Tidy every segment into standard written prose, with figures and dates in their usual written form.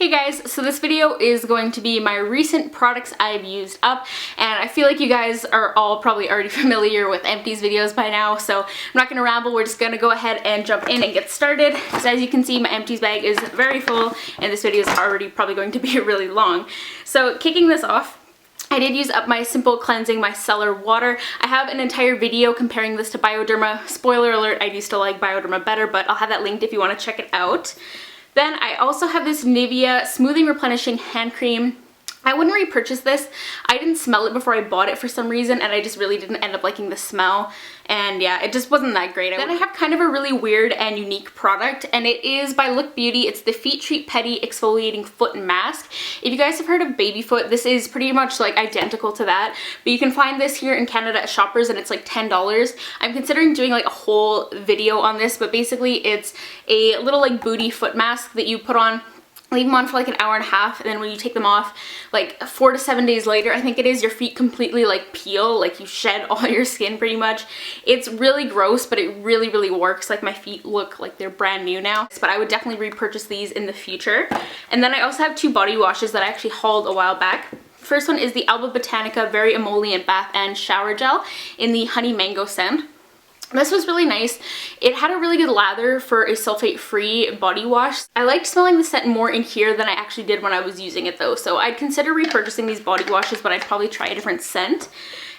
Hey guys, so this video is going to be my recent products I've used up, and I feel like you guys are all probably already familiar with Empties videos by now, so I'm not going to ramble. We're just going to go ahead and jump in and get started. So as you can see, my Empties bag is very full, and this video is already probably going to be really long. So kicking this off, I did use up my Simple Cleansing Micellar water. I have an entire video comparing this to BIODERMA. Spoiler alert, I used to like BIODERMA better, but I'll have that linked if you want to check it out. Then I also have this Nivea Smoothing Replenishing Hand Cream. I wouldn't repurchase this. I didn't smell it before I bought it for some reason, and I just really didn't end up liking the smell. And yeah, it just wasn't that great. Then I have kind of a really weird and unique product, and it is by Look Beauty. It's the Feet Treat Pedi Exfoliating Foot Mask. If you guys have heard of baby foot, this is pretty much like identical to that, but you can find this here in Canada at Shoppers, and it's like $10. I'm considering doing like a whole video on this, but basically it's a little like booty foot mask that you put on. Leave them on for like an hour and a half, and then when you take them off, like 4 to 7 days later, I think it is, your feet completely like peel, like you shed all your skin pretty much. It's really gross, but it really works. Like my feet look like they're brand new now, but I would definitely repurchase these in the future. And then I also have 2 body washes that I actually hauled a while back. First one is the Alba Botanica Very Emollient Bath and Shower Gel in the Honey Mango scent. This was really nice. It had a really good lather for a sulfate-free body wash. I liked smelling the scent more in here than I actually did when I was using it though, so I'd consider repurchasing these body washes, but I'd probably try a different scent.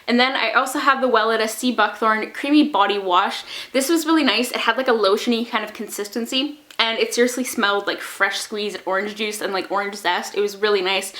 And then I also have the Weleda Sea Buckthorn Creamy Body Wash. This was really nice. It had like a lotiony kind of consistency, and it seriously smelled like fresh squeezed orange juice and like orange zest. It was really nice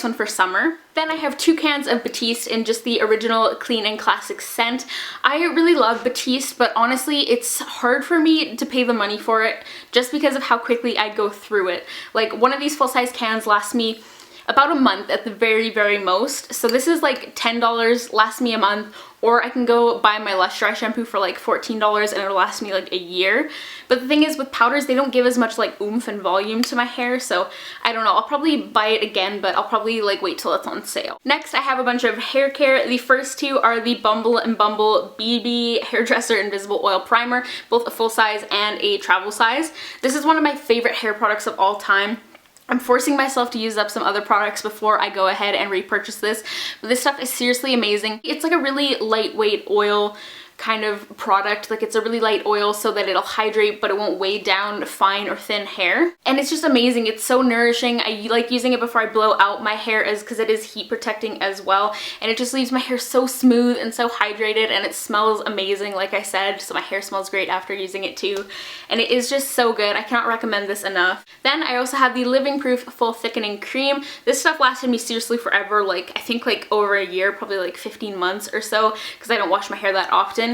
one for summer. Then I have 2 cans of Batiste in just the original clean and classic scent. I really love Batiste, but honestly it's hard for me to pay the money for it just because of how quickly I go through it. Like one of these full-size cans lasts me about a month at the very most. So this is like $10, lasts me a month, or I can go buy my Lush Dry shampoo for like $14 and it'll last me like a year. But the thing is, with powders, they don't give as much like oomph and volume to my hair, so I don't know. I'll probably buy it again, but I'll probably like wait till it's on sale. Next, I have a bunch of hair care. The first 2 are the Bumble and Bumble BB Hairdresser Invisible Oil Primer, both a full size and a travel size. This is one of my favorite hair products of all time. I'm forcing myself to use up some other products before I go ahead and repurchase this, but this stuff is seriously amazing. It's like a really lightweight oil kind of product. Like it's a really light oil so that it'll hydrate, but it won't weigh down fine or thin hair. And it's just amazing. It's so nourishing. I like using it before I blow out my hair because it is heat protecting as well. And it just leaves my hair so smooth and so hydrated, and it smells amazing, like I said. So my hair smells great after using it too. And it is just so good. I cannot recommend this enough. Then I also have the Living Proof Full Thickening Cream. This stuff lasted me seriously forever. Like I think like over a year, probably like 15 months or so, because I don't wash my hair that often.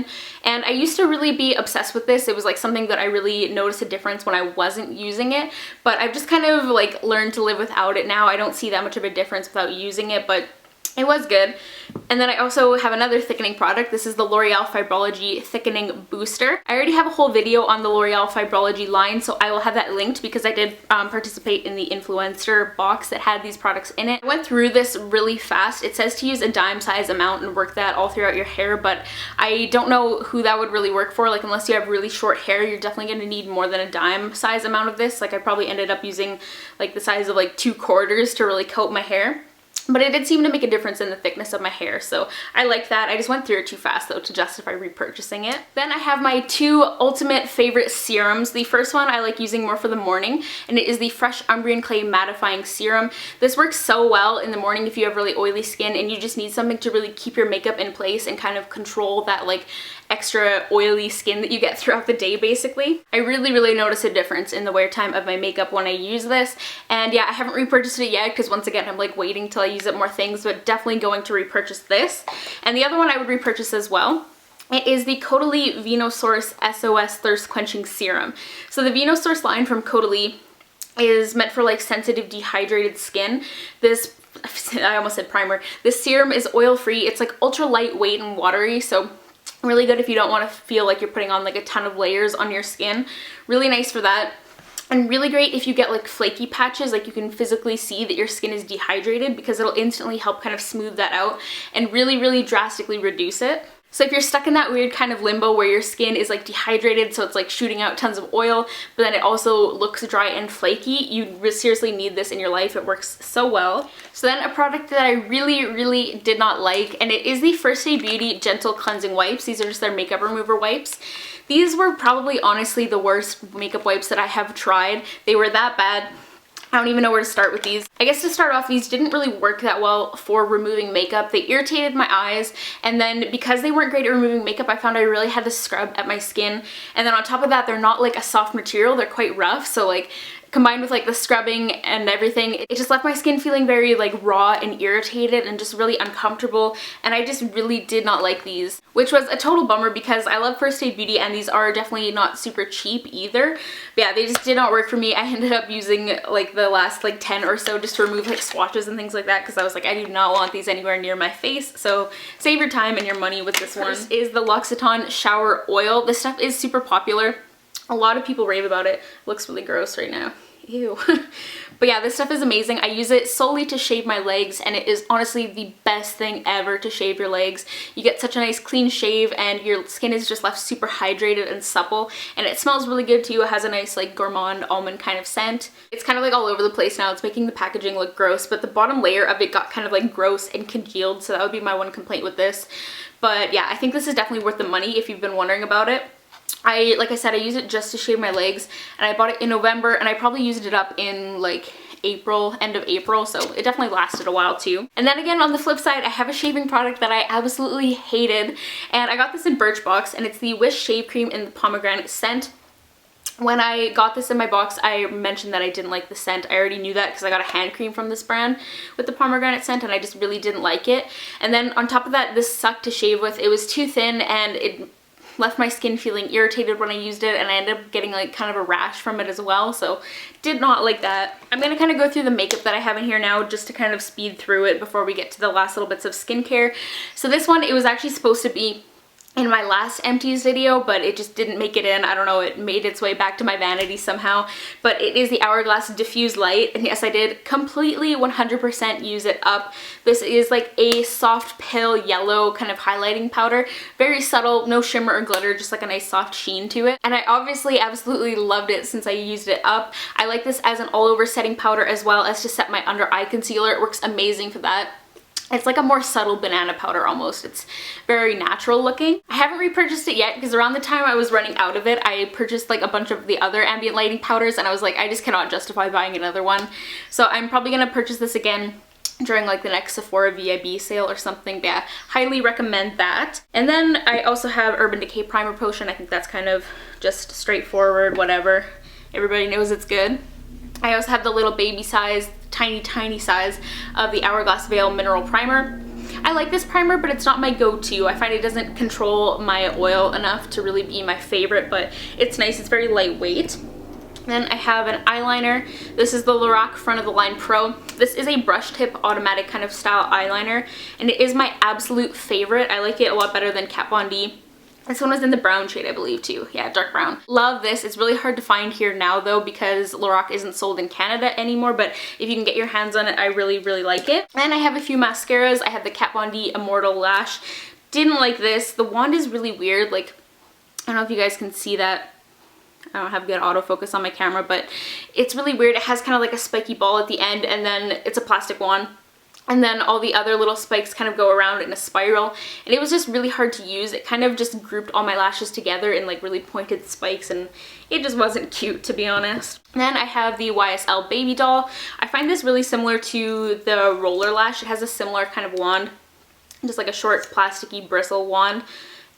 And I used to really be obsessed with this. It was like something that I really noticed a difference when I wasn't using it, but I've just kind of like learned to live without it now. I don't see that much of a difference without using it, but it was good. And then I also have another thickening product. This is the L'Oreal Fibralogy Thickening Booster. I already have a whole video on the L'Oreal Fibralogy line, so I will have that linked because I did participate in the influencer box that had these products in it. I went through this really fast. It says to use a dime size amount and work that all throughout your hair, but I don't know who that would really work for. Like unless you have really short hair, you're definitely going to need more than a dime size amount of this. Like I probably ended up using like the size of like 2 quarters to really coat my hair. But it did seem to make a difference in the thickness of my hair, so I like that. I just went through it too fast though to justify repurchasing it. Then I have my 2 ultimate favorite serums. The first one I like using more for the morning, and it is the Fresh Umbrian Clay Mattifying Serum. This works so well in the morning if you have really oily skin and you just need something to really keep your makeup in place and kind of control that like extra oily skin that you get throughout the day basically. I really notice a difference in the wear time of my makeup when I use this, and yeah, I haven't repurchased it yet because once again I'm like waiting till I use up more things, but definitely going to repurchase this. And the other one I would repurchase as well, it is the Caudalie Venosource SOS Thirst Quenching Serum. So the Venosource line from Caudalie is meant for like sensitive dehydrated skin. This, I almost said primer, this serum is oil free. It's like ultra lightweight and watery, so really good if you don't want to feel like you're putting on like a ton of layers on your skin. Really nice for that. And really great if you get like flaky patches, like you can physically see that your skin is dehydrated, because it'll instantly help kind of smooth that out and really drastically reduce it. So if you're stuck in that weird kind of limbo where your skin is like dehydrated, so it's like shooting out tons of oil, but then it also looks dry and flaky, you seriously need this in your life. It works so well. So then a product that I really did not like, and it is the First Aid Beauty Gentle Cleansing Wipes. These are just their makeup remover wipes. These were probably honestly the worst makeup wipes that I have tried. They were that bad. I don't even know where to start with these. I guess to start off, these didn't really work that well for removing makeup. They irritated my eyes, and then because they weren't great at removing makeup, I found I really had to scrub at my skin. And then on top of that, they're not like a soft material, they're quite rough, so like combined with like the scrubbing and everything, it just left my skin feeling very like raw and irritated and just really uncomfortable, and I just really did not like these, which was a total bummer because I love First Aid Beauty and these are definitely not super cheap either. But yeah, they just did not work for me. I ended up using like the last like 10 or so just to remove like swatches and things like that because I was like, I do not want these anywhere near my face, so save your time and your money with this one. This is the L'Occitane Shower Oil. This stuff is super popular. A lot of people rave about it. It looks really gross right now. Ew. But yeah, this stuff is amazing. I use it solely to shave my legs, and it is honestly the best thing ever to shave your legs. You get such a nice clean shave and your skin is just left super hydrated and supple, and it smells really good too. It has a nice like gourmand almond kind of scent. It's kind of like all over the place now. It's making the packaging look gross, but the bottom layer of it got kind of like gross and congealed, so that would be my one complaint with this. But yeah, I think this is definitely worth the money if you've been wondering about it. Like I said, I use it just to shave my legs, and I bought it in November, and I probably used it up in like April, end of April, so it definitely lasted a while too. And then again, on the flip side, I have a shaving product that I absolutely hated, and I got this in Birchbox, and it's the Wish Shave Cream in the pomegranate scent. When I got this in my box, I mentioned that I didn't like the scent. I already knew that because I got a hand cream from this brand with the pomegranate scent, and I just really didn't like it. And then on top of that, this sucked to shave with. It was too thin, and it left my skin feeling irritated when I used it, and I ended up getting like kind of a rash from it as well, so did not like that. I'm gonna kind of go through the makeup that I have in here now just to kind of speed through it before we get to the last little bits of skincare. So this one, it was actually supposed to be in my last empties video, but it just didn't make it in. I don't know, it made its way back to my vanity somehow. But it is the Hourglass Diffuse Light, and yes, I did completely 100% use it up. This is like a soft pale yellow kind of highlighting powder. Very subtle, no shimmer or glitter, just like a nice soft sheen to it. And I obviously absolutely loved it since I used it up. I like this as an all-over setting powder as well as to set my under eye concealer. It works amazing for that. It's like a more subtle banana powder almost. It's very natural looking. I haven't repurchased it yet because around the time I was running out of it, I purchased like a bunch of the other ambient lighting powders, and I was like, I just cannot justify buying another one. So I'm probably gonna purchase this again during like the next Sephora VIB sale or something. But yeah, highly recommend that. And then I also have Urban Decay Primer Potion. I think that's kind of just straightforward, whatever. Everybody knows it's good. I also have the little baby size, tiny size of the Hourglass Veil Mineral Primer. I like this primer, but it's not my go-to. I find it doesn't control my oil enough to really be my favorite, but it's nice. It's very lightweight. Then I have an eyeliner. This is the Lorac Front of the Line Pro. This is a brush tip automatic kind of style eyeliner, and it is my absolute favorite. I like it a lot better than Kat Von D. This one was in the brown shade, I believe, too. Yeah, dark brown. Love this. It's really hard to find here now, though, because Lorac isn't sold in Canada anymore, but if you can get your hands on it, I really like it. And I have a few mascaras. I have the Kat Von D Immortal Lash. Didn't like this. The wand is really weird. Like, I don't know if you guys can see that. I don't have good autofocus on my camera, but it's really weird. It has kind of like a spiky ball at the end, and then it's a plastic wand. And then all the other little spikes kind of go around in a spiral, and it was just really hard to use. It kind of just grouped all my lashes together in like really pointed spikes, and it just wasn't cute, to be honest. And then I have the YSL Baby Doll. I find this really similar to the Roller Lash. It has a similar kind of wand, just like a short plasticky bristle wand.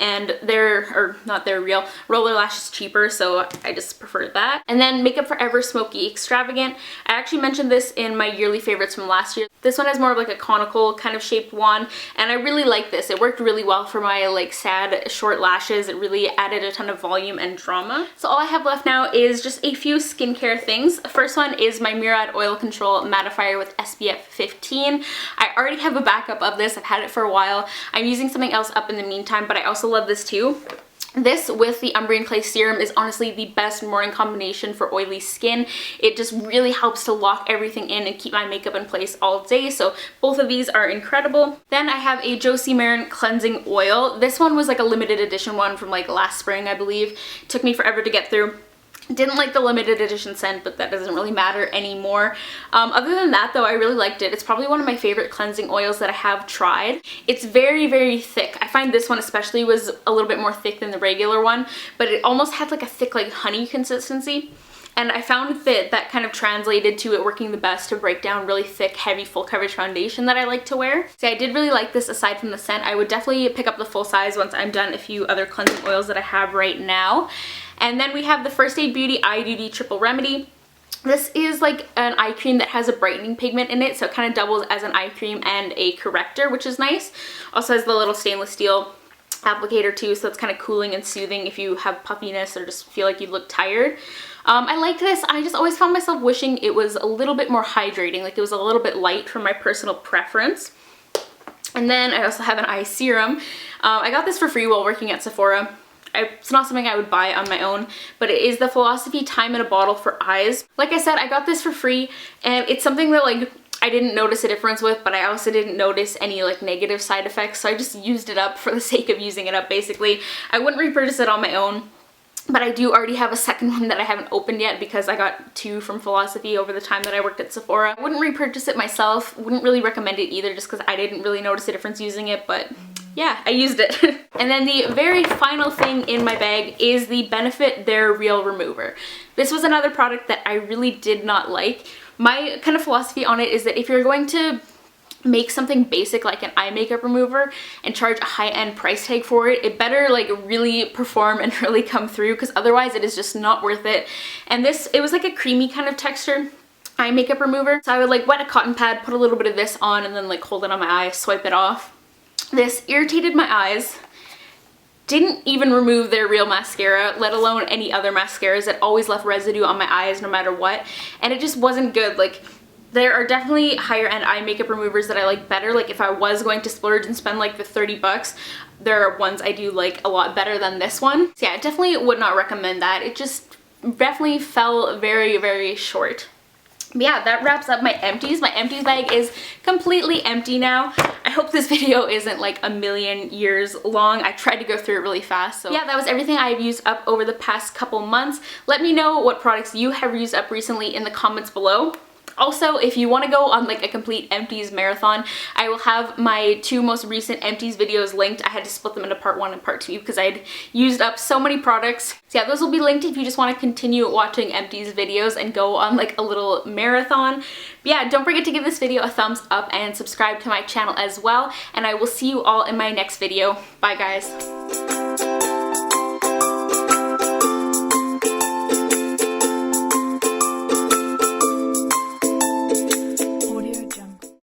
And they're real. Roller Lash is cheaper, so I just preferred that. And then Makeup Forever Smoky Extravagant. I actually mentioned this in my yearly favorites from last year. This one has more of like a conical kind of shaped wand, and I really like this. It worked really well for my like sad short lashes. It really added a ton of volume and drama. So all I have left now is just a few skincare things. The first one is my Murad Oil Control Mattifier with SPF 15. I already have a backup of this. I've had it for a while. I'm using something else up in the meantime, but I also love this too. This with the Umbrian Clay Serum is honestly the best morning combination for oily skin. It just really helps to lock everything in and keep my makeup in place all day, so both of these are incredible. Then I have a Josie Maran Cleansing Oil. This one was like a limited edition one from like last spring, I believe. It took me forever to get through. Didn't like the limited edition scent, but that doesn't really matter anymore. Other than that though, I really liked it. It's probably one of my favorite cleansing oils that I have tried. It's very, very thick. I find this one especially was a little bit more thick than the regular one, but it almost had like a thick like honey consistency. And I found that that kind of translated to it working the best to break down really thick, heavy, full coverage foundation that I like to wear. See, I did really like this aside from the scent. I would definitely pick up the full size once I'm done a few other cleansing oils that I have right now. And then we have the First Aid Beauty Eye Duty Triple Remedy. This is like an eye cream that has a brightening pigment in it, so it kind of doubles as an eye cream and a corrector, which is nice. Also has the little stainless steel applicator too, so it's kind of cooling and soothing if you have puffiness or just feel like you look tired. I like this. I just always found myself wishing it was a little bit more hydrating, like it was a little bit light for my personal preference. And then I also have an eye serum. I got this for free while working at Sephora. It's not something I would buy on my own, but it is the Philosophy Time in a Bottle for Eyes. Like I said, I got this for free, and it's something that like I didn't notice a difference with, but I also didn't notice any like negative side effects, so I just used it up for the sake of using it up basically. I wouldn't repurchase it on my own, but I do already have a second one that I haven't opened yet because I got 2 from Philosophy over the time that I worked at Sephora. I wouldn't repurchase it myself, wouldn't really recommend it either just because I didn't really notice a difference using it, but yeah, I used it. And then the very final thing in my bag is the Benefit Their Real Remover. This was another product that I really did not like. My kind of philosophy on it is that if you're going to make something basic like an eye makeup remover and charge a high-end price tag for it, it better like really perform and really come through, because otherwise it is just not worth it. And this, it was like a creamy kind of texture eye makeup remover. So I would like wet a cotton pad, put a little bit of this on, and then like hold it on my eye, swipe it off. This irritated my eyes. Didn't even remove their real mascara, let alone any other mascaras. It always left residue on my eyes no matter what, and it just wasn't good. Like, there are definitely higher end eye makeup removers that I like better. Like if I was going to splurge and spend like the 30 bucks, there are ones I do like a lot better than this one. So yeah, I definitely would not recommend that. It just definitely fell very, very short. But yeah, that wraps up my empties. My empties bag is completely empty now. I hope this video isn't like a million years long. I tried to go through it really fast. So yeah, that was everything I've used up over the past couple months. Let me know what products you have used up recently in the comments below. Also, if you want to go on like a complete empties marathon, I will have my 2 most recent empties videos linked. I had to split them into part 1 and part 2 because I'd used up so many products. So yeah, those will be linked if you just want to continue watching empties videos and go on like a little marathon. But yeah, don't forget to give this video a thumbs up and subscribe to my channel as well. And I will see you all in my next video. Bye guys.